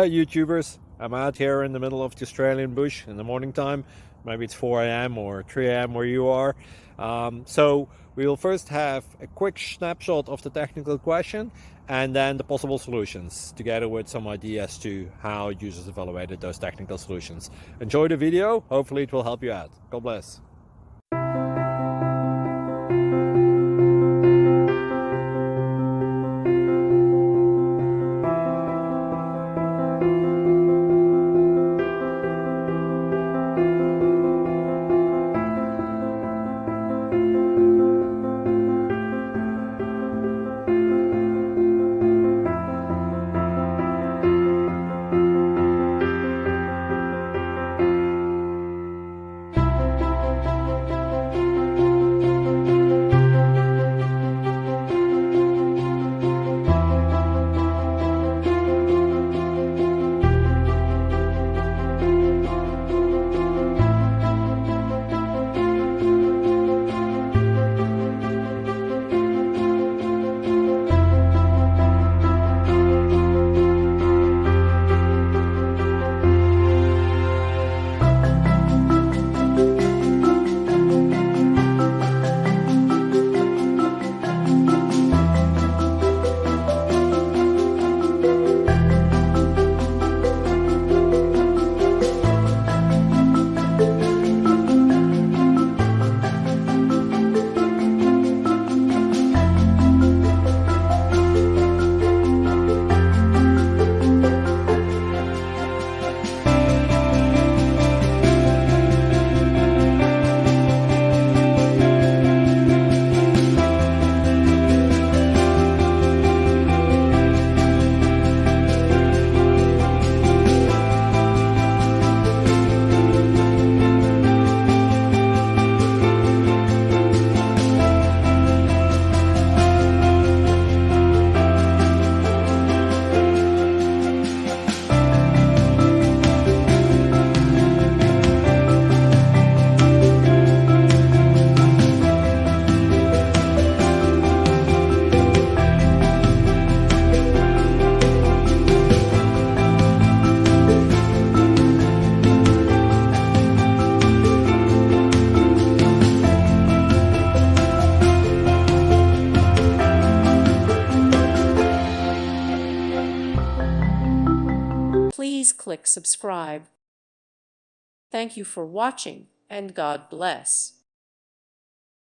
Hi YouTubers, I'm out here in the middle of the Australian bush in the morning time. Maybe it's 4 a.m. or 3 a.m. where you are. So we'll first have a quick snapshot of the technical question and then the possible solutions, together with some ideas to how users evaluated those technical solutions. Enjoy the video, hopefully it will help you out. God bless. Please click subscribe. Thank you for watching, and God bless.